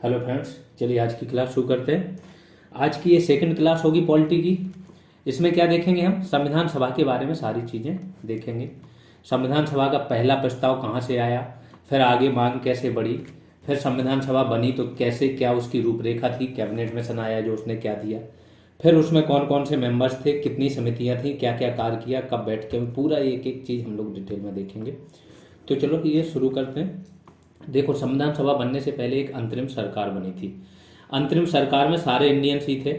Hello friends, चलिए आज की क्लास शुरू करते हैं। आज की ये सेकंड क्लास होगी पॉलिटी की। इसमें क्या देखेंगे हम? संविधान सभा के बारे में सारी चीज़ें देखेंगे। संविधान सभा का पहला प्रस्ताव कहाँ से आया, फिर आगे मांग कैसे बढ़ी, फिर संविधान सभा बनी तो कैसे, क्या उसकी रूपरेखा थी, कैबिनेट मिशन आया जो उसने क्या दिया, फिर उसमें कौन कौन से मेंबर्स थे, कितनी समितियां थी, क्या क्या कार्य किया, कब बैठ के, पूरा एक एक चीज़ हम लोग डिटेल में देखेंगे। तो चलो ये शुरू करते हैं। देखो, संविधान सभा बनने से पहले एक अंतरिम सरकार बनी थी। अंतरिम सरकार में सारे इंडियंस ही थे,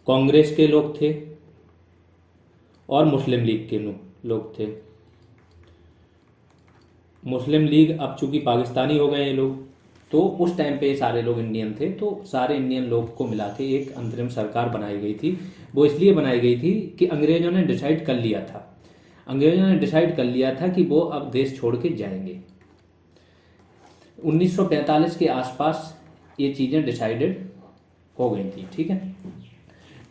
कांग्रेस के लोग थे और मुस्लिम लीग के लोग थे। मुस्लिम लीग अब चूंकि पाकिस्तानी हो गए ये लोग, तो उस टाइम पे ये सारे लोग इंडियन थे, तो सारे इंडियन लोग को मिला के एक अंतरिम सरकार बनाई गई थी। वो इसलिए बनाई गई थी कि अंग्रेजों ने डिसाइड कर लिया था, कि वो अब देश छोड़ के जाएंगे। 1945 के आसपास ये चीज़ें डिसाइडेड हो गई थी, ठीक है।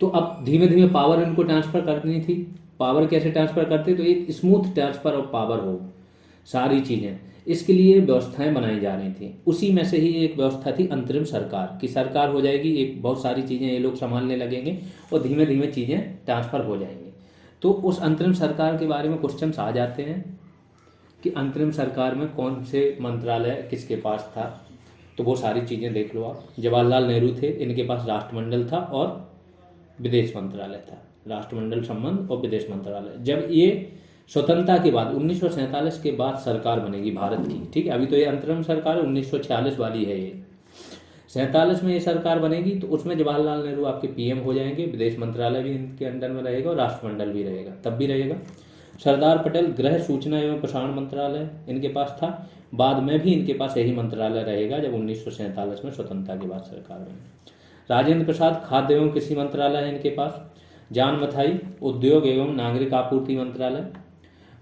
तो अब धीमे धीमे पावर इनको ट्रांसफ़र करनी थी। पावर कैसे ट्रांसफ़र करते? तो एक स्मूथ ट्रांसफ़र ऑफ पावर हो, सारी चीज़ें, इसके लिए व्यवस्थाएं बनाई जा रही थी। उसी में से ही एक व्यवस्था थी अंतरिम सरकार की। सरकार हो जाएगी, एक बहुत सारी चीज़ें ये लोग संभालने लगेंगे और धीमे धीमे चीज़ें ट्रांसफ़र हो जाएंगी। तो उस अंतरिम सरकार के बारे में क्वेश्चंस आ जाते हैं कि अंतरिम सरकार में कौन से मंत्रालय किसके पास था, तो वो सारी चीज़ें देख लो आप। जवाहरलाल नेहरू थे, इनके पास राष्ट्रमंडल था और विदेश मंत्रालय था। राष्ट्रमंडल संबंध और विदेश मंत्रालय। जब ये स्वतंत्रता के बाद 1947 के बाद सरकार बनेगी भारत की, ठीक है। अभी तो ये अंतरिम सरकार 1946 वाली है, ये 47 में ये सरकार बनेगी, तो उसमें जवाहरलाल नेहरू आपके पीएम हो जाएंगे। विदेश मंत्रालय भी इनके अंडर में रहेगा और राष्ट्रमंडल भी रहेगा, तब भी रहेगा। सरदार पटेल गृह सूचना एवं प्रसारण मंत्रालय इनके पास था। बाद में भी इनके पास यही मंत्रालय रहेगा जब 1947 में स्वतंत्रता के बाद सरकार बनी। राजेंद्र प्रसाद खाद्य एवं कृषि मंत्रालय है इनके पास। जान मथाई उद्योग एवं नागरिक आपूर्ति मंत्रालय।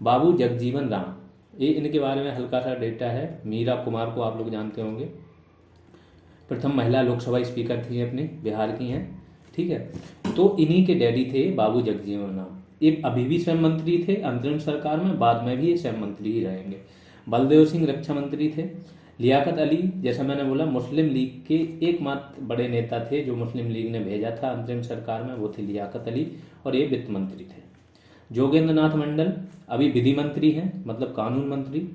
बाबू जगजीवन राम, ये इनके बारे में हल्का सा डेटा है। मीरा कुमार को आप लोग जानते होंगे, प्रथम महिला लोकसभा स्पीकर थी, अपनी बिहार की हैं, ठीक है। तो इन्हीं के डैडी थे बाबू जगजीवन राम। ये अभी भी स्वयं मंत्री थे अंतरिम सरकार में, बाद में भी ये स्वयं मंत्री ही रहेंगे। बलदेव सिंह रक्षा मंत्री थे। लियाकत अली, जैसा मैंने बोला, मुस्लिम लीग के एकमात्र बड़े नेता थे जो मुस्लिम लीग ने भेजा था अंतरिम सरकार में, वो थे लियाकत अली, और ये वित्त मंत्री थे। जोगेंद्र नाथ मंडल अभी विधि मंत्री हैं, मतलब कानून मंत्री।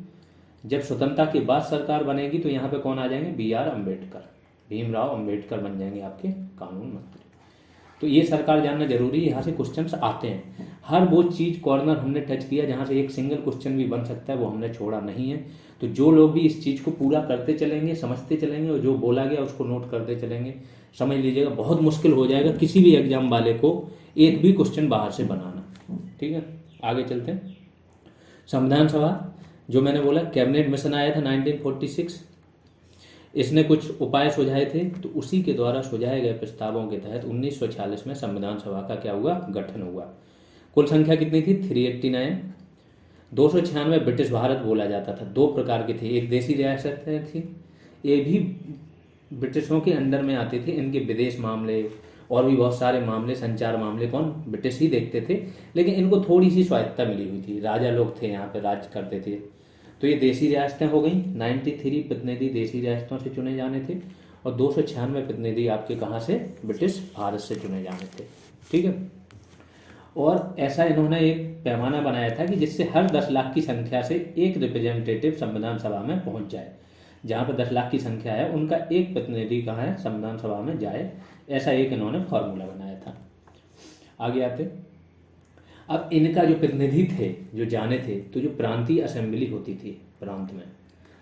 जब स्वतंत्रता के बाद सरकार बनेगी तो यहाँ पे कौन आ जाएंगे? BR अम्बेडकर, भीमराव अम्बेडकर बन जाएंगे आपके कानून मंत्री। तो ये सरकार जानना जरूरी है, यहाँ से क्वेश्चंस आते हैं। हर वो चीज़ कॉर्नर हमने टच किया जहाँ से एक सिंगल क्वेश्चन भी बन सकता है, वो हमने छोड़ा नहीं है। तो जो लोग भी इस चीज़ को पूरा करते चलेंगे, समझते चलेंगे, और जो बोला गया उसको नोट करते चलेंगे, समझ लीजिएगा बहुत मुश्किल हो जाएगा किसी भी एग्जाम वाले को एक भी क्वेश्चन बाहर से बनाना, ठीक है। आगे चलते हैं। संविधान सभा, जो मैंने बोला कैबिनेट मिशन आया था 1946, इसने कुछ उपाय सुझाए थे, तो उसी के द्वारा सुझाए गए प्रस्तावों के तहत 1946 में संविधान सभा का क्या हुआ? गठन हुआ। कुल संख्या कितनी थी? 389। 296 ब्रिटिश भारत बोला जाता था। दो प्रकार के थे, एक देसी रियासतें थी, ये भी ब्रिटिशों के अंडर में आती थी। इनके विदेश मामले और भी बहुत सारे मामले, संचार मामले कौन? ब्रिटिश ही देखते थे, लेकिन इनको थोड़ी सी स्वायत्तता मिली हुई थी। राजा लोग थे यहाँ पे, राज करते थे। तो ये देसी रियासतें हो गई। 93 प्रतिनिधि देसी रियासतों से चुने जाने थे और 296 प्रतिनिधि आपके कहाँ से? ब्रिटिश भारत से चुने जाने थे, ठीक है। और ऐसा इन्होंने एक पैमाना बनाया था कि जिससे हर 10 लाख की संख्या से एक रिप्रेजेंटेटिव संविधान सभा में पहुंच जाए। जहाँ पर 10 लाख की संख्या है उनका एक प्रतिनिधि कहाँ है? संविधान सभा में जाए। ऐसा एक इन्होंने फॉर्मूला बनाया था। आगे आते, अब इनका जो प्रतिनिधि थे, जो जाने थे, तो जो प्रांतीय असेंबली होती थी प्रांत में,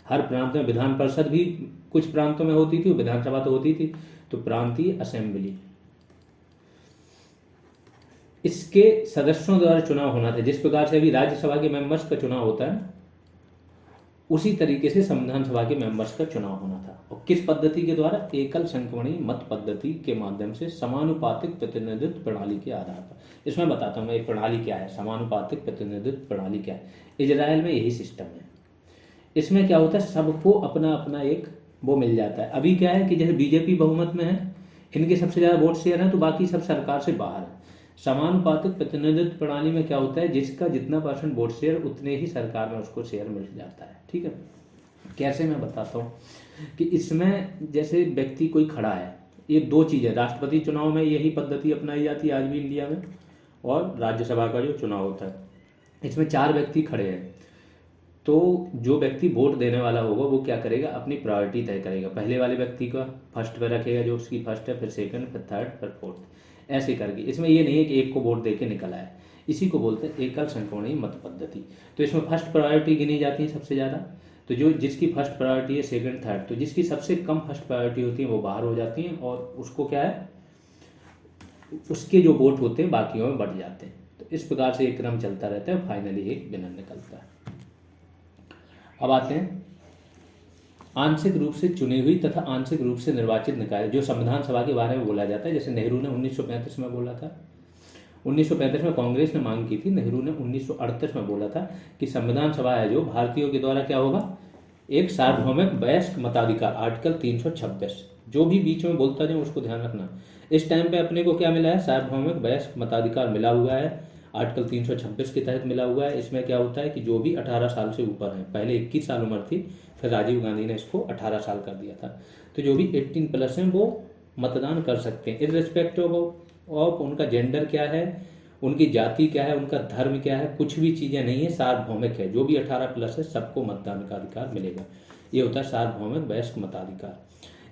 हर प्रांत में विधान परिषद भी कुछ प्रांतों में होती थी, विधानसभा तो होती थी, तो प्रांतीय असेंबली, इसके सदस्यों द्वारा चुनाव होना था। जिस प्रकार से अभी राज्यसभा के मेंबर्स का चुनाव होता है, उसी तरीके से संविधान सभा के मेंबर्स का चुनाव होना था। और किस पद्धति के द्वारा? एकल संक्रमणी मत पद्धति के माध्यम से, समानुपातिक प्रतिनिधित्व प्रणाली के आधार पर। इसमें बताता हूँ मैं एक प्रणाली क्या है, समानुपातिक प्रतिनिधित्व प्रणाली क्या है। इजराइल में यही सिस्टम है। इसमें क्या होता है? सबको अपना अपना एक वो मिल जाता है। अभी क्या है कि जैसे बीजेपी बहुमत में है, इनके सबसे ज़्यादा वोट शेयर है, तो बाकी सब सरकार से बाहर है। समानुपातिक प्रतिनिधित्व प्रणाली में क्या होता है? जिसका जितना % वोट शेयर, उतने ही सरकार में उसको शेयर मिल जाता है, ठीक है। कैसे, मैं बताता हूँ कि इसमें जैसे व्यक्ति कोई खड़ा है, ये दो चीज़ें, राष्ट्रपति चुनाव में यही पद्धति अपनाई जाती है आज भी इंडिया में, और राज्यसभा का जो चुनाव होता है, इसमें 4 व्यक्ति खड़े हैं। तो जो व्यक्ति वोट देने वाला होगा वो क्या करेगा, अपनी प्रायोरिटी तय करेगा, पहले वाले व्यक्ति का फर्स्ट पे रखेगा जो उसकी फर्स्ट है, फिर सेकंड, फिर थर्ड, फिर फोर्थ, ऐसे करके। इसमें ये नहीं है कि एक को वोट दे के निकल आए, इसी को बोलते हैं एकल संकोणीय मत पद्धति। तो इसमें फर्स्ट प्रायोरिटी गिनी जाती है सबसे ज़्यादा, तो जो जिसकी फर्स्ट प्रायोरिटी है, सेकंड, थर्ड, तो जिसकी सबसे कम फर्स्ट प्रायोरिटी होती है वो बाहर हो जाती हैं, और उसको क्या है, उसके जो वोट होते हैं बाकियों में बढ़ जाते हैं। तो इस प्रकार से एक क्रम चलता रहता है, फाइनली एक विनर निकलता है। अब आते हैं आंशिक रूप से चुनी हुई तथा आंशिक रूप से निर्वाचित निकाय, जो संविधान सभा के बारे में बोला जाता है। जैसे नेहरू ने 1935 में बोला था, 1935 में कांग्रेस ने मांग की थी, नेहरू ने 1938 में बोला था कि संविधान सभा है जो भारतीयों के द्वारा क्या होगा, एक सार्वभौमिक वयस्क मताधिकार, आर्टिकल 326। जो भी बीच में बोलता जाए उसको ध्यान रखना। इस टाइम पे अपने को क्या मिला है, सार्वभौमिक वयस्क मताधिकार मिला हुआ है, आर्टिकल 326 के तहत मिला हुआ है। इसमें क्या होता है कि जो भी 18 साल से ऊपर है, पहले 21 साल उम्र थी, फिर राजीव गांधी ने इसको 18 साल कर दिया था, तो जो भी 18+ हैं वो मतदान कर सकते हैं, इर्रिस्पेक्टिव ऑफ उनका जेंडर क्या है, उनकी जाति क्या है, उनका धर्म क्या है, कुछ भी चीज़ें नहीं है, सार्वभौमिक है। जो भी 18+ है सबको मतदान का अधिकार मिलेगा, ये होता है सार्वभौमिक वयस्क मताधिकार।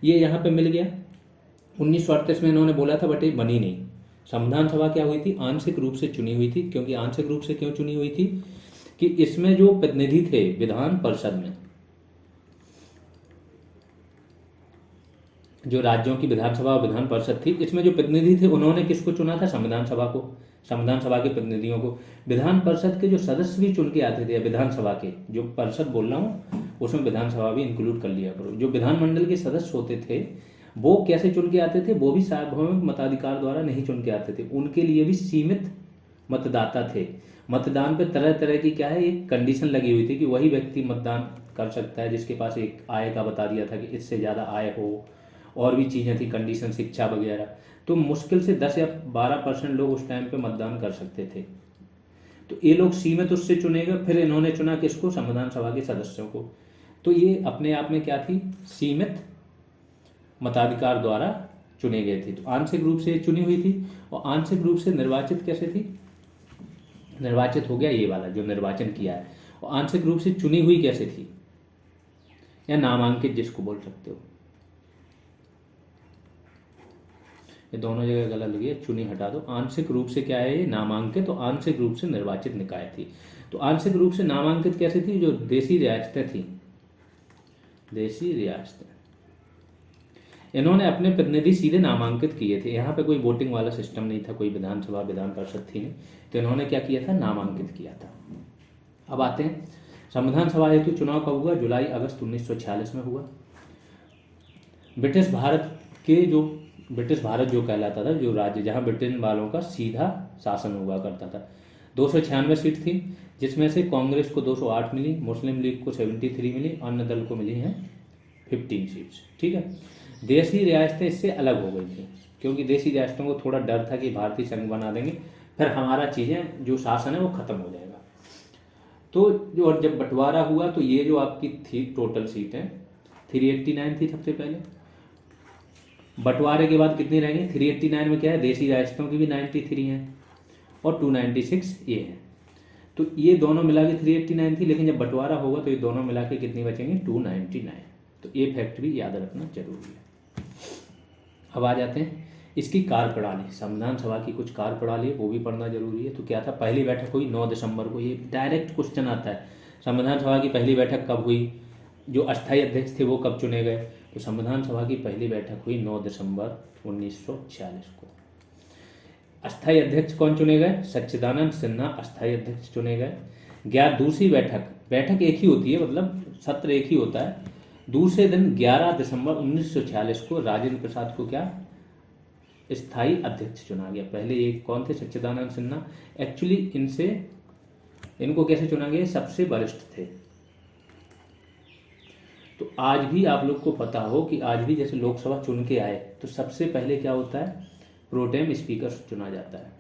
ये यहाँ पे मिल गया। 1938 में इन्होंने बोला था, बट ये बनी नहीं। संविधान सभा क्या हुई थी, आंशिक रूप से चुनी हुई थी। क्योंकि आंशिक रूप से क्यों चुनी हुई थी कि इसमें जो प्रतिनिधि थे विधान परिषद में, जो राज्यों की विधानसभा और विधान परिषद थी, इसमें जो प्रतिनिधि थे उन्होंने किसको चुना था, संविधान सभा को, संविधान सभा के प्रतिनिधियों को। विधान परिषद के जो सदस्य भी चुन के आते थे, विधानसभा के जो परिषद बोल रहा हूँ उसमें विधानसभा भी इंक्लूड कर लिया करो, जो विधानमंडल के सदस्य होते थे वो कैसे चुन के आते थे, वो भी सार्वभौमिक मताधिकार द्वारा नहीं चुन के आते थे, उनके लिए भी सीमित मतदाता थे। मतदान पे तरह तरह की क्या है, एक कंडीशन लगी हुई थी कि वही व्यक्ति मतदान कर सकता है जिसके पास एक आय का बता दिया था कि इससे ज़्यादा आय हो, और भी चीज़ें थी, कंडीशन, शिक्षा वगैरह। तो मुश्किल से 10 या 12% लोग उस टाइम पे मतदान कर सकते थे। तो ये लोग सीमित उससे चुने गए। फिर इन्होंने चुना किसको, संविधान सभा के सदस्यों को। तो ये अपने आप में क्या थी, सीमित मताधिकार द्वारा चुने गए थे। तो आंशिक रूप से चुनी हुई थी। और आंशिक रूप से निर्वाचित कैसे थी, निर्वाचित हो गया ये वाला जो निर्वाचन किया है। और आंशिक रूप से चुनी हुई कैसे थी, या नामांकित जिसको बोल सकते हो, ये दोनों जगह गलत लगी है, चुनी हटा दो। आंशिक रूप से क्या है ये, नामांकित, और आंशिक रूप से निर्वाचित निकाय थी। तो आंशिक रूप से नामांकित कैसे थी, जो देशी रियासतें थी, देशी रियासतें, इन्होंने अपने प्रतिनिधि सीधे नामांकित किए थे। यहाँ पे कोई वोटिंग वाला सिस्टम नहीं था, कोई विधानसभा विधान परिषद थी नहीं, तो इन्होंने क्या किया था, नामांकित किया था। अब आते हैं संविधान सभा हेतु चुनाव कब हुआ, जुलाई अगस्त 1946 में हुआ। ब्रिटिश भारत जो कहलाता था, जो राज्य जहाँ ब्रिटेन वालों का सीधा शासन हुआ करता था, 296 सीट थी, जिसमें से कांग्रेस को 208 मिली, मुस्लिम लीग को 73 मिली, अन्य दल को मिली हैं 15 सीट्स। ठीक है। देशी रियासतें इससे अलग हो गई थी, क्योंकि देशी रियासतों को थोड़ा डर था कि भारतीय संघ बना देंगे, फिर हमारा चीज़ें जो शासन है वो खत्म हो जाएगा। तो जो और जब बंटवारा हुआ तो ये जो आपकी थी टोटल सीटें 389 थी सबसे पहले, बंटवारे के बाद कितनी रहेंगी, 389 में क्या है, देशी रियासतों की भी 93 हैं और 296 ये है। तो ये दोनों मिला के 389 थी, लेकिन जब बंटवारा होगा तो ये दोनों मिला के कितनी बचेंगी, 299। तो ये फैक्ट भी याद रखना जरूरी है। अब आ जाते हैं इसकी कार्यप्रणाली, संविधान सभा की कुछ कार्यप्रणाली वो भी पढ़ना जरूरी है। तो क्या था, पहली बैठक हुई 9 दिसंबर को। ये डायरेक्ट क्वेश्चन आता है, संविधान सभा की पहली बैठक कब हुई, जो अस्थायी अध्यक्ष थे वो कब चुने गए। तो संविधान सभा की पहली बैठक हुई 9 दिसंबर 1946 को। अस्थायी अध्यक्ष कौन चुने गए, सच्चिदानंद सिन्हा अस्थायी अध्यक्ष चुने गए। दूसरी बैठक एक ही होती है, मतलब सत्र एक ही होता है। दूसरे दिन 11 दिसंबर 1946 को राजेंद्र प्रसाद को क्या स्थायी अध्यक्ष चुना गया। पहले ये कौन थे, सच्चिदानंद सिन्हा। एक्चुअली इनको कैसे चुना गया, सबसे वरिष्ठ थे। तो आज भी आप लोग को पता हो कि आज भी जैसे लोकसभा चुन के आए तो सबसे पहले क्या होता है, प्रोटेम स्पीकर चुना जाता है।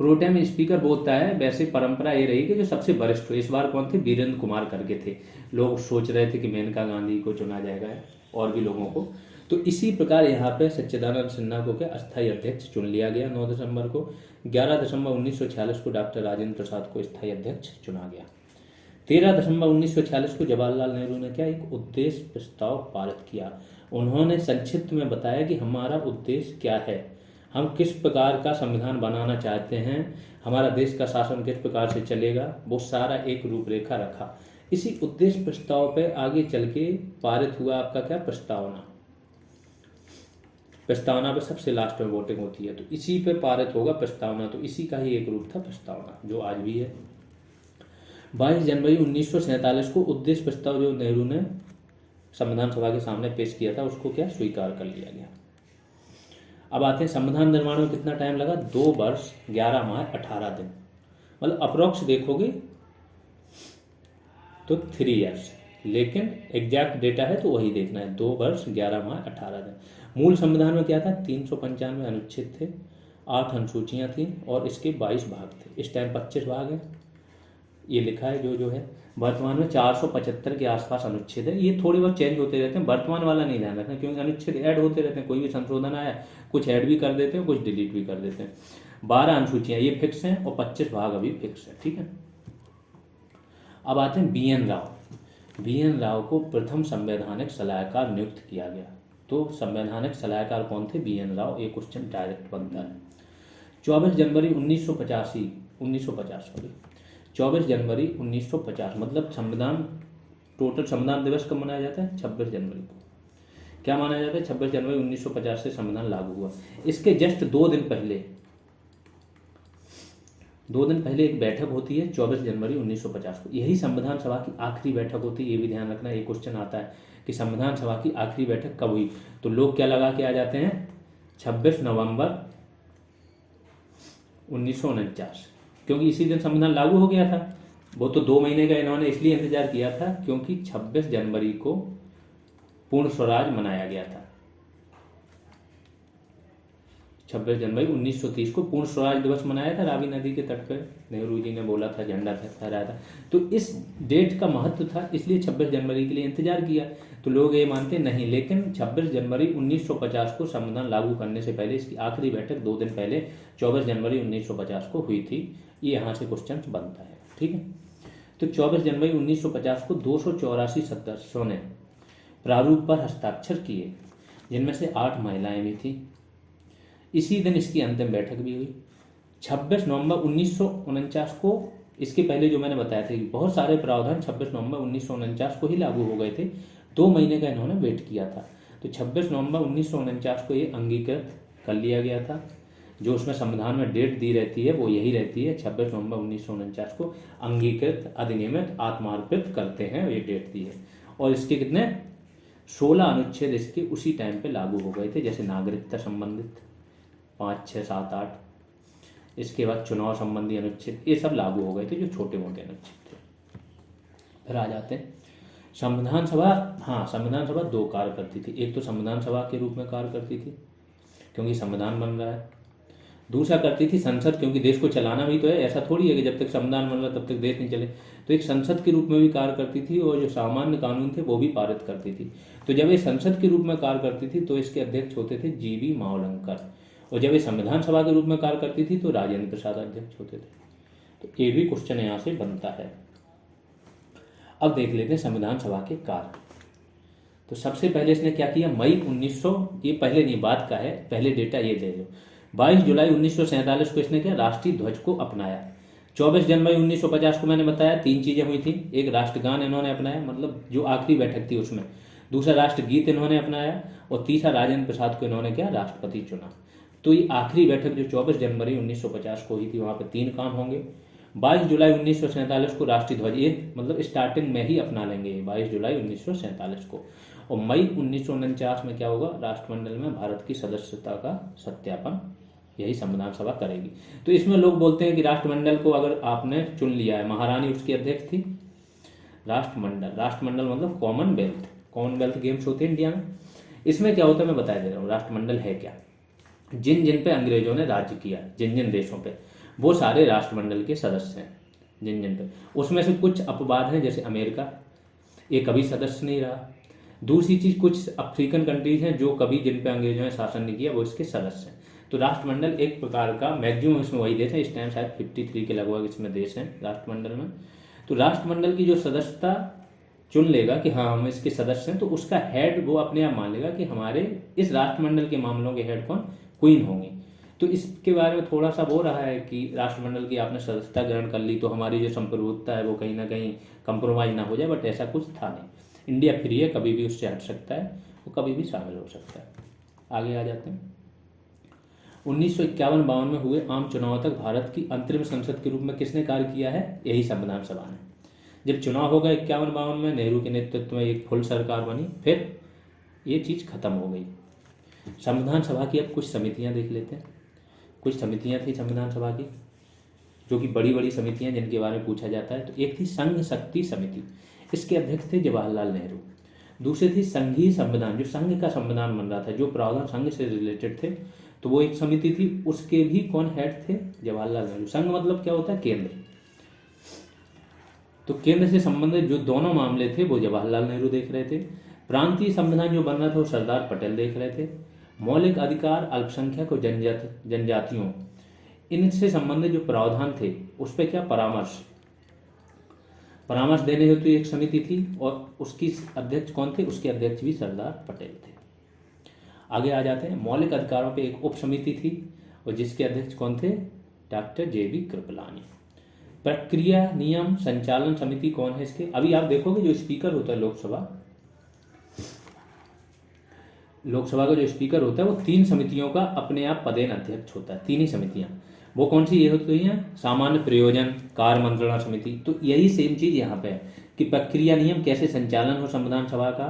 प्रोटेम स्पीकर बोलता है, वैसे परंपरा ये रही कि जो सबसे वरिष्ठ हो, इस बार कौन थे, वीरेंद्र कुमार करके थे। लोग सोच रहे थे कि मेनका गांधी को चुना जाएगा और भी लोगों को। तो इसी प्रकार यहाँ पे सच्चिदानंद सिन्हा को क्या अस्थायी अध्यक्ष चुन लिया गया 9 दिसंबर को। 11 दिसंबर 1946 को डॉक्टर राजेंद्र प्रसाद को स्थायी अध्यक्ष चुना गया। 13 दिसंबर 1946 को जवाहरलाल नेहरू ने क्या एक उद्देश्य प्रस्ताव पारित किया। उन्होंने संक्षिप्त में बताया कि हमारा उद्देश्य क्या है, हम किस प्रकार का संविधान बनाना चाहते हैं, हमारा देश का शासन किस प्रकार से चलेगा, वो सारा एक रूपरेखा रखा। इसी उद्देश्य प्रस्ताव पे आगे चल के पारित हुआ आपका क्या प्रस्तावना। प्रस्तावना पे सबसे लास्ट में वोटिंग होती है, तो इसी पे पारित होगा प्रस्तावना। तो इसी का ही एक रूप था प्रस्तावना, जो आज भी है। 22 जनवरी 1947 को उद्देश्य प्रस्ताव जो नेहरू ने संविधान सभा के सामने पेश किया था, उसको क्या स्वीकार कर लिया गया। अब आते हैं संविधान निर्माण में कितना टाइम लगा, 2 वर्ष 11 माह 18 दिन, मतलब अप्रोक्स देखोगे तो 3 ईयर्स, लेकिन एग्जैक्ट डेटा है तो वही देखना है, 2 वर्ष 11 माह 18 दिन। मूल संविधान में क्या था, 395 अनुच्छेद थे, 8 अनुसूचियां थी और इसके 22 भाग थे। इस टाइम 25 भाग हैं, ये लिखा है जो है। वर्तमान में 475 के आसपास अनुच्छेद है। ये थोड़े बहुत चेंज होते रहते हैं, वर्तमान वाला नहीं ध्यान रखना, क्योंकि अनुच्छेद ऐड होते रहते हैं। कोई भी संशोधन आया, कुछ ऐड भी कर देते हैं, कुछ डिलीट भी कर देते हैं। 12 अनुसूचियां ये फिक्स हैं और 25 भाग अभी फिक्स है, ठीक है। अब आते हैं BN राव। BN राव को प्रथम संवैधानिक सलाहकार नियुक्त किया गया। तो संवैधानिक सलाहकार कौन थे, BN राव। ये क्वेश्चन डायरेक्ट बनता है। 24 जनवरी 1950 मतलब संविधान, टोटल संविधान दिवस कब मनाया जाता है, 26 जनवरी को। क्या माना जाता है, 26 जनवरी 1950 से संविधान लागू हुआ। इसके जस्ट 2 दिन पहले एक बैठक होती है 24 जनवरी 1950 को। यही संविधान सभा की आखिरी बैठक होती है, ये भी ध्यान रखना। एक क्वेश्चन आता है कि संविधान सभा की आखिरी बैठक कब हुई, तो लोग क्या लगा के आ जाते हैं, 26 नवंबर 1949, क्योंकि इसी दिन संविधान लागू हो गया था। वो तो 2 महीने का इन्होंने इसलिए इंतजार किया था क्योंकि 26 जनवरी को पूर्ण स्वराज मनाया गया था। 26 जनवरी 1930 को पूर्ण स्वराज दिवस मनाया था रावी नदी के तट पर। नेहरू जी ने बोला था, झंडा फहराया था। तो इस डेट का महत्व था, इसलिए 26 जनवरी के लिए इंतजार किया। तो लोग ये मानते नहीं, लेकिन 26 जनवरी 1950 को संविधान लागू करने से पहले इसकी आखिरी बैठक 2 दिन पहले 24 जनवरी 1950 को हुई थी। ये यहाँ से क्वेश्चन बनता है, ठीक है। तो 24 जनवरी 1950 को 284 सदस्यों ने प्रारूप पर हस्ताक्षर किए, जिनमें से 8 महिलाएं भी थी। इसी दिन इसकी अंतिम बैठक भी हुई। 26 नवंबर 1949 को, इसके पहले जो मैंने बताया था कि बहुत सारे प्रावधान 26 नवंबर 1949 को ही लागू हो गए थे। 2 महीने का इन्होंने वेट किया था। तो 26 नवंबर 1949 को ये अंगीकृत कर लिया गया था। जो उसमें संविधान में डेट दी रहती है वो यही रहती है, 26 नवंबर 1949 को अंगीकृत, अधिनियमित, आत्मार्पित करते हैं, ये डेट दी है। और इसके कितने 16 अनुच्छेद इसके उसी टाइम पे लागू हो गए थे, जैसे नागरिकता संबंधित 5, 6, 7, 8। इसके बाद चुनाव संबंधी अनुच्छेद, ये सब लागू हो गए थे, जो छोटे मोटे अनुच्छेद थे। फिर आ जाते हैं संविधान सभा। हाँ, संविधान सभा 2 कार्य करती थी। एक तो संविधान सभा के रूप में कार्य करती थी क्योंकि संविधान बन रहा है। दूसरा करती थी संसद, क्योंकि देश को चलाना भी तो है। ऐसा थोड़ी है कि जब तक संविधान बन रहा तब तक देश नहीं चले। तो एक संसद के रूप में भी कार्य करती थी और जो सामान्य कानून थे वो भी पारित करती थी। तो जब ये संसद के रूप में कार्य करती थी तो इसके अध्यक्ष होते थे GV मावलंकर, और जब ये संविधान सभा के रूप में कार्य करती थी तो राजेंद्र प्रसाद अध्यक्ष होते थे। तो ये भी क्वेश्चन यहाँ से बनता है। अब देख लेते हैं संविधान सभा के कार्य। तो सबसे पहले इसने क्या किया, मई 1900, ये पहले नहीं बात का है, पहले डेटा ये दे दो। 22 जुलाई 1947 को इसने क्या राष्ट्रीय ध्वज को अपनाया। 24 जनवरी 1950 को मैंने बताया 3 चीजें हुई थी। एक राष्ट्रगान इन्होंने अपनाया, मतलब जो आखिरी बैठक थी उसमें। दूसरा राष्ट्रगीत इन्होंने अपनाया और तीसरा राजेंद्र प्रसाद को इन्होंने क्या राष्ट्रपति चुना। तो ये आखिरी बैठक जो 24 जनवरी 1950 को हुई थी, वहां पे 3 काम होंगे। 22 जुलाई 1947 को राष्ट्रीय ध्वज, ये मतलब स्टार्टिंग में ही अपना लेंगे 22 जुलाई 1947 को। और मई 1949 में क्या होगा, राष्ट्रमंडल में भारत की सदस्यता का सत्यापन यही संविधान सभा करेगी। तो इसमें लोग बोलते हैं कि राष्ट्रमंडल को अगर आपने चुन लिया है, महारानी उसकी अध्यक्ष थी। राष्ट्रमंडल मतलब कॉमनवेल्थ गेम्स होते हैं इंडिया में। इसमें क्या होता है मैं बता दे रहा हूँ। राष्ट्रमंडल है क्या, जिन जिन पे अंग्रेजों ने राज्य किया, जिन जिन देशों पे, वो सारे राष्ट्रमंडल के सदस्य हैं जिन जिन पे। उसमें से कुछ अपवाद हैं, जैसे अमेरिका, ये कभी सदस्य नहीं रहा। दूसरी चीज़, कुछ अफ्रीकन कंट्रीज हैं जो कभी, जिन पे अंग्रेजों ने शासन नहीं किया, वो इसके सदस्य हैं। तो राष्ट्रमंडल एक प्रकार का, मैक्सिमम इसमें वही देश है, इस टाइम शायद 53 के लगभग इसमें देश हैं राष्ट्रमंडल में। तो राष्ट्रमंडल की जो सदस्यता चुन लेगा कि हाँ हम इसके सदस्य हैं, तो उसका हेड वो अपने आप मान लेगा कि हमारे इस राष्ट्रमंडल के मामलों के हेड कौन, क्वीन होंगी। तो इसके बारे में थोड़ा सा वो रहा है कि राष्ट्रमंडल की आपने सदस्यता ग्रहण कर ली तो हमारी जो संप्रभुत्ता है वो कहीं ना कहीं कंप्रोमाइज ना हो जाए, बट ऐसा कुछ था नहीं। इंडिया फ्री है, कभी भी उससे हट सकता है, वो कभी भी शामिल हो सकता है। आगे आ जाते हैं। 1951-52 में हुए आम चुनाव तक भारत की अंतरिम संसद के रूप में किसने कार्य किया है? यही संविधान सभा ने। जब चुनाव हो गया 51-52 में, नेहरू के नेतृत्व में एक फुल सरकार बनी, फिर ये चीज़ खत्म हो गई। संविधान सभा की अब कुछ समितियां देख लेते हैं। कुछ समितियां थी संविधान सभा की, जो कि बड़ी बड़ी समितियां जिनके बारे में पूछा जाता है। तो एक थी संघ शक्ति समिति, इसके अध्यक्ष थे जवाहरलाल नेहरू। दूसरी थी संघीय संविधान, जो संघ का संविधान बन रहा था, जो प्रावधान संघ से रिलेटेड थे, तो वो एक समिति थी। उसके भी कौन हेड थे? जवाहरलाल नेहरू। संघ मतलब क्या होता है? केंद्र। तो केंद्र से संबंधित जो दोनों मामले थे वो जवाहरलाल नेहरू देख रहे थे। प्रांतीय संविधान जो बन रहा था वो सरदार पटेल देख रहे थे। मौलिक अधिकार, अल्पसंख्यक और जनजातियों, इनसे संबंधित जो प्रावधान थे उस पर क्या परामर्श देने हेतु एक समिति थी, और उसकी अध्यक्ष कौन थे? उसके अध्यक्ष भी सरदार पटेल थे। आगे आ जाते हैं। मौलिक अधिकारों पे एक उप समिति थी, और जिसके अध्यक्ष कौन थे? Doctor JB Kripalani. प्रक्रिया नियम संचालन समिति कौन है इसके? अभी आप देखोगे जो स्पीकर होता है लोकसभा का जो स्पीकर होता है वो 3 समितियों का अपने आप पदेन अध्यक्ष होता है। 3 ही समितियां, वो कौन सी ये होती हैं? सामान्य प्रयोजन कार्य मंत्रणा समिति। तो यही सेम चीज यहाँ पे है कि प्रक्रिया नियम कैसे संचालन हो संविधान सभा का,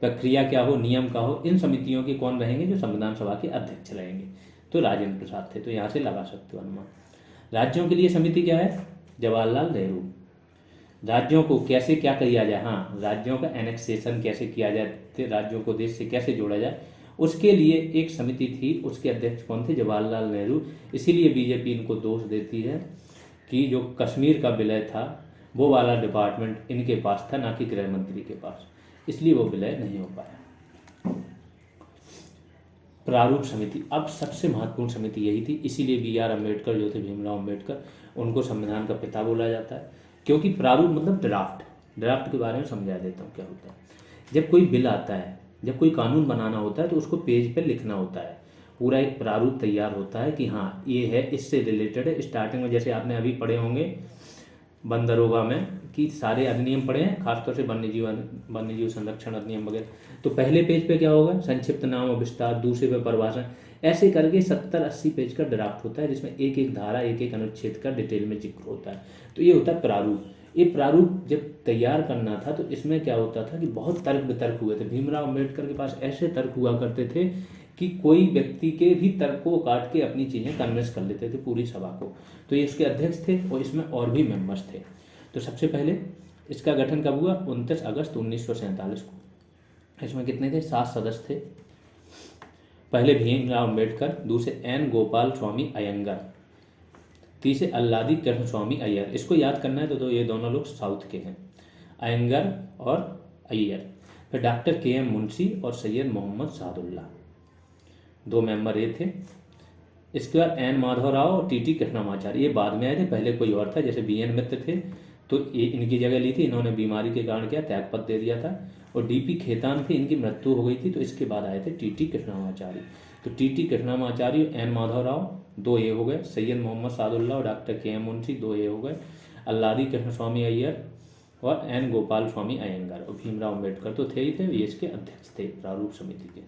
प्रक्रिया क्या हो, नियम का हो, इन समितियों के कौन रहेंगे? जो संविधान सभा के अध्यक्ष रहेंगे। तो राजेंद्र प्रसाद थे। तो यहाँ से लगा सकते हो अनुमान। राज्यों के लिए समिति क्या है? जवाहरलाल नेहरू। राज्यों को कैसे क्या किया जाए, हाँ राज्यों का एनेक्सेशन कैसे किया जाए, राज्यों को देश से कैसे जोड़ा जाए, उसके लिए एक समिति थी। उसके अध्यक्ष कौन थे? जवाहरलाल नेहरू। इसीलिए बीजेपी इनको दोष देती है कि जो कश्मीर का विलय था वो वाला डिपार्टमेंट इनके पास था, ना कि गृह मंत्री के पास, इसलिए वो विलय नहीं हो पाया। प्रारूप समिति, अब सबसे महत्वपूर्ण समिति यही थी। इसीलिए BR अम्बेडकर जो थे, भीमराव अम्बेडकर, उनको संविधान का पिता बोला जाता है, क्योंकि प्रारूप मतलब ड्राफ्ट के बारे में समझा देता हूँ क्या होता है। जब कोई बिल आता है, जब कोई कानून बनाना होता है, तो उसको पेज पे लिखना होता है, पूरा एक प्रारूप तैयार होता है कि हाँ ये है, इससे रिलेटेड है। स्टार्टिंग में जैसे आपने अभी पढ़े होंगे वन दरोगा में कि सारे अधिनियम पढ़े हैं, खासतौर से वन्य जीव संरक्षण अधिनियम वगैरह। तो पहले पेज पे क्या होगा? संक्षिप्त नाम और विस्तार, दूसरे पे परिभाषा, ऐसे करके 70-80 पेज का ड्राफ्ट होता है, जिसमें एक एक धारा, एक एक अनुच्छेद का डिटेल में जिक्र होता है। तो ये होता है प्रारूप। ये प्रारूप जब तैयार करना था तो इसमें क्या होता था कि बहुत तर्क वितर्क हुए थे। भीमराव अम्बेडकर के पास ऐसे तर्क हुआ करते थे कि कोई व्यक्ति के भी तर्क को काट के अपनी चीज़ें कन्विंस कर लेते थे पूरी सभा को। तो ये इसके अध्यक्ष थे, और इसमें और भी मेंबर्स थे। तो सबसे पहले इसका गठन कब हुआ? 29 अगस्त 1947 को। इसमें कितने थे? 7 सदस्य थे। पहले भीमराव अम्बेडकर, दूसरे N गोपाल स्वामी अयंगर, तीसरे अल्लादी कृष्ण स्वामी अय्यर। इसको याद करना है तो ये दोनों लोग साउथ के हैं, अयंगर और अय्यर। फिर डॉक्टर KM मुंशी और सैयद मोहम्मद सादुल्ला, 2 मेंबर ये थे। इसके बाद N माधव राव और TT कृष्णमाचार्य, ये बाद में आए थे, पहले कोई और था, जैसे BN मित्र थे, तो ये इनकी जगह ली थी। इन्होंने बीमारी के कारण क्या त्यागपत्र दे दिया था। और DP खेतान थे, इनकी मृत्यु हो गई थी, तो इसके बाद आए थे TT कृष्णमाचार्य। तो TT कृष्णमाचार्य, N माधव राव 2 ये हो गए, सैयद मोहम्मद सादुल्ला और डॉक्टर KM मुंशी 2 ये हो गए, अल्लादी कृष्ण स्वामी अय्यर और N गोपाल स्वामी अयंगर। और भीमराव अम्बेडकर तो थे ही थे, ये इसके अध्यक्ष थे प्रारूप समिति के।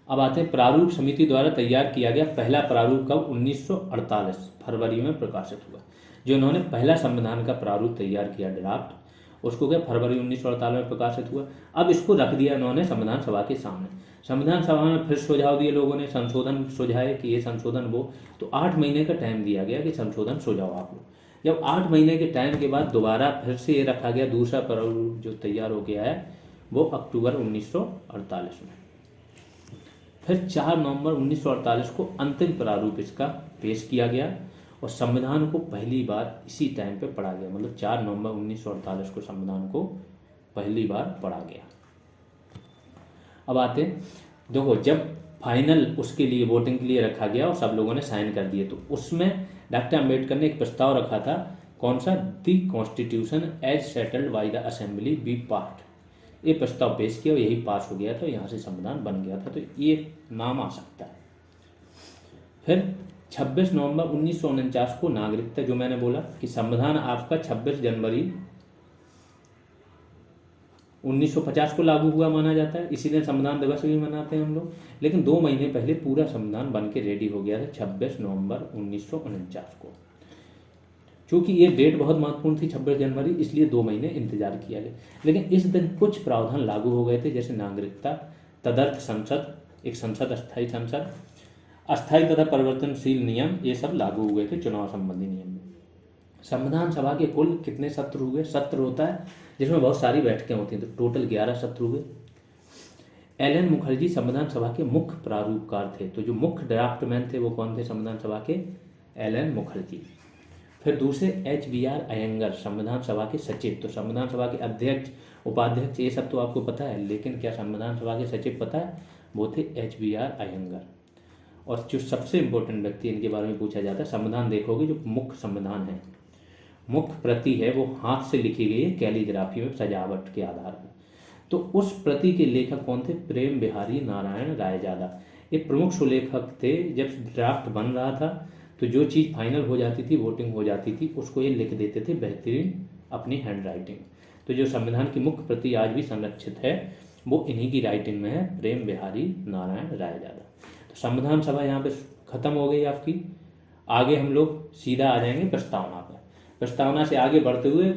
अब आते हैं प्रारूप समिति द्वारा तैयार किया गया पहला प्रारूप कब? 1948 फरवरी में प्रकाशित हुआ। जो इन्होंने पहला संविधान का प्रारूप तैयार किया ड्राफ्ट, उसको क्या फरवरी 1948 में प्रकाशित हुआ। अब इसको रख दिया इन्होंने संविधान सभा के सामने। संविधान सभा में फिर सुझाव दिए लोगों ने, संशोधन सुझाए कि ये संशोधन वो, तो 8 महीने का टाइम दिया गया कि संशोधन सुझाव आप लोग। जब 8 महीने के टाइम के बाद दोबारा फिर से ये रखा गया, दूसरा प्रारूप जो तैयार हो गया है वो अक्टूबर 1948 में। फिर 4 नवंबर 1948 को अंतिम प्रारूप इसका पेश किया गया और संविधान को पहली बार इसी टाइम पे पढ़ा गया, मतलब 4 नवंबर 1948 को संविधान को पहली बार पढ़ा गया। अब आते हैं, देखो जब फाइनल उसके लिए वोटिंग के लिए रखा गया और सब लोगों ने साइन कर दिए, तो उसमें डॉक्टर अंबेडकर ने एक प्रस्ताव रखा था, कौन सा, the constitution as settled by the assembly B part. ये प्रस्ताव पेश किया और यही पास हो गया था, यहाँ से संविधान बन गया था, तो ये नाम आ सकता है। फिर 26 नवंबर 1949 को नागरिकता, जो मैंने बोला कि संविधान आपका 26 जनवरी 1950 को लागू हुआ माना जाता है, इसी दिन संविधान दिवस भी मनाते हैं हम लोग, लेकिन 2 महीने पहले पूरा संविधान बन के रेडी हो गया था 26 नवंबर 1949 को। चूंकि ये डेट बहुत महत्वपूर्ण थी 26 जनवरी, इसलिए 2 महीने इंतजार किया गया, लेकिन इस दिन कुछ प्रावधान लागू हो गए थे, जैसे नागरिकता, तदर्थ संसद, एक संसद, अस्थायी संसद, अस्थायी तथा परिवर्तनशील नियम, ये सब लागू हुए थे चुनाव संबंधी नियम। संविधान सभा के कुल कितने सत्र हुए? सत्र होता है जिसमें बहुत सारी बैठकें होती हैं, तो टोटल 11 सत्र हुए। एल.एन. मुखर्जी संविधान सभा के मुख्य प्रारूपकार थे, तो जो मुख्य ड्राफ्टमैन थे वो कौन थे संविधान सभा के? एल.एन. मुखर्जी। फिर दूसरे H.B.R. अयंगर संविधान सभा के सचिव, तो संविधान सभा के अध्यक्ष, उपाध्यक्ष, ये सब तो आपको पता है, लेकिन क्या संविधान सभा के सचिव पता है? वो थे H.B.R. अयंगर। और जो सबसे इंपॉर्टेंट व्यक्ति इनके बारे में पूछा जाता है, संविधान देखोगे जो मुख्य संविधान है, मुख्य प्रति है, वो हाथ से लिखी गई है कैलीग्राफी में सजावट के आधार पर, तो उस प्रति के लेखक कौन थे? प्रेम बिहारी नारायण रायजादा। ये प्रमुख सुलेखक थे। जब ड्राफ्ट बन रहा था तो जो चीज़ फाइनल हो जाती थी, वोटिंग हो जाती थी, उसको ये लिख देते थे बेहतरीन अपनी हैंड राइटिंग। तो जो संविधान की मुख्य प्रति आज भी संरक्षित है वो इन्हीं की राइटिंग में है, प्रेम बिहारी नारायण रायजादा। तो संविधान सभा यहाँ पे खत्म हो गई आपकी। आगे हम लोग सीधा आ जाएंगे प्रस्तावना पर। प्रस्तावना से आगे बढ़ते हुए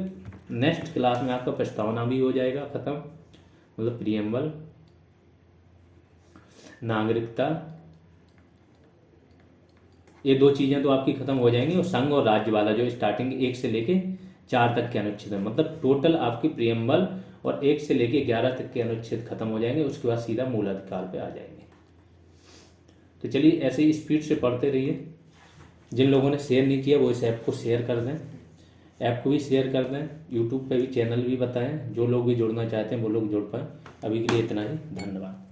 नेक्स्ट क्लास में आपका प्रस्तावना भी हो जाएगा खत्म, मतलब प्रीएम्बल, नागरिकता, ये 2 चीज़ें तो आपकी खत्म हो जाएंगी, और संघ और राज्य वाला जो स्टार्टिंग 1 से लेके 4 तक के अनुच्छेद है, मतलब टोटल आपकी प्रीएम्बल और 1 से लेके 11 तक के अनुच्छेद खत्म हो जाएंगे। उसके बाद सीधा मूल अधिकार पे आ जाएंगे। तो चलिए ऐसे ही स्पीड से पढ़ते रहिए। जिन लोगों ने शेयर नहीं किया वो इस ऐप को शेयर कर दें, ऐप को भी शेयर कर दें, यूट्यूब पे भी चैनल भी बताएं, जो लोग भी जुड़ना चाहते हैं वो लोग जुड़ पाएँ। अभी के लिए इतना ही, धन्यवाद।